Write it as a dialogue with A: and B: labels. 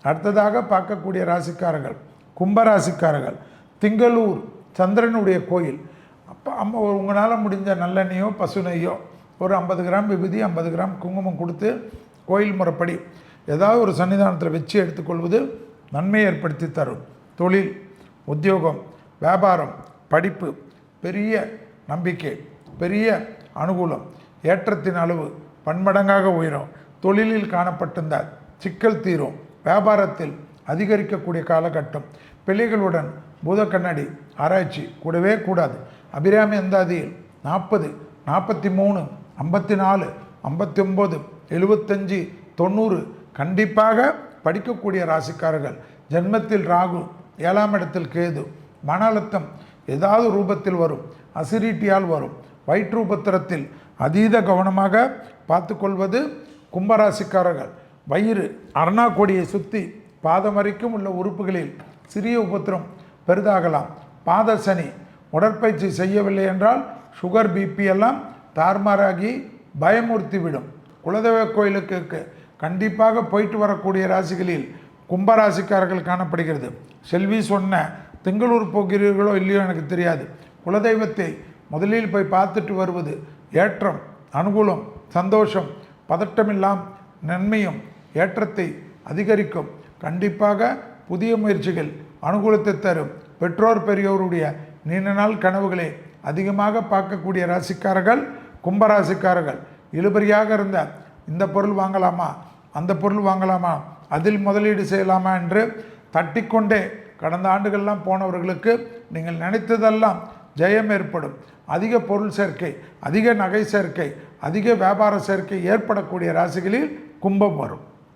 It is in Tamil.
A: அடுத்ததாக பார்க்கக்கூடிய ராசிக்காரர்கள் கும்பராசிக்காரர்கள். திங்களூர் சந்திரனுடைய கோயில். அப்போ உங்களால் முடிஞ்ச நல்லெண்ணெயோ பசு நெய்யோ ஒரு 50 கிராம் விபூதி 50 கிராம் குங்குமம் கொடுத்து கோயில் முறைப்படி ஏதாவது ஒரு சன்னிதானத்தில் வச்சு எடுத்துக்கொள்வது நன்மையை ஏற்படுத்தி தரும். தொழில், உத்தியோகம், வியாபாரம், படிப்பு, பெரிய நம்பிக்கை, பெரிய அனுகூலம், ஏற்றத்தின் அளவு பன்மடங்காக உயரும். தொழிலில் காணப்பட்டிருந்த சிக்கல் தீரும். வியாபாரத்தில் அதிகரிக்கக்கூடிய காலகட்டம். பிள்ளைகளுடன் பூத கண்ணாடி ஆராய்ச்சி கூடவே கூடாது. அபிராமி அந்தாதியில் 40, 43, 54, 59, 75, 90 கண்டிப்பாக படிக்கக்கூடிய ராசிக்காரர்கள். ஜென்மத்தில் ராகு, 7ஆம் இடத்தில் கேது. மன அழுத்தம் ஏதாவது ரூபத்தில் வரும், அசிரிட்டியால் வரும். வயிற்றுபத்திரத்தில் அதீத கவனமாக பார்த்து கொள்வது கும்பராசிக்காரர்கள். வயிறு அருணாக்கொடியை சுற்றி பாதம் வரைக்கும் உள்ள உறுப்புகளில் சிறிய உபத்திரம் பெரிதாகலாம். பாத சனி, உடற்பயிற்சி செய்யவில்லை என்றால் சுகர் பிபி எல்லாம் தார்மாராகி பயமுறுத்திவிடும். குலதெய்வ கோயிலுக்கு கண்டிப்பாக போயிட்டு வரக்கூடிய ராசிகளில் கும்பராசிக்காரர்கள் காணப்படுகிறது. செல்வி சொன்ன திங்களூர் போகிறீர்களோ இல்லையோ எனக்கு தெரியாது. குலதெய்வத்தை முதலில் போய் பார்த்துட்டு வருவது ஏற்றம், அனுகூலம், சந்தோஷம், பதட்டமில்லாம் நன்மையும் ஏற்றத்தை அதிகரிக்கும். கண்டிப்பாக புதிய முயற்சிகள் அனுகூலத்தை தரும். பெற்றோர் பெரியோருடைய நீண்ட நாள் கனவுகளை அதிகமாக பார்க்கக்கூடிய ராசிக்காரர்கள் கும்பராசிக்காரர்கள். இழுபறியாக இருந்த இந்த பொருள் வாங்கலாமா, அந்த பொருள் வாங்கலாமா, அதில் முதலீடு செய்யலாமா என்று தட்டிக்கொண்டே கடந்த ஆண்டுகள்லாம் போனவர்களுக்கு நீங்கள் நினைத்ததெல்லாம் ஜெயம் ஏற்படும். அதிக பொருள் சேர்க்கை, அதிக நகை சேர்க்கை, அதிக வியாபார சேர்க்கை ஏற்படக்கூடிய ராசிகளில் கும்பம் வரும்.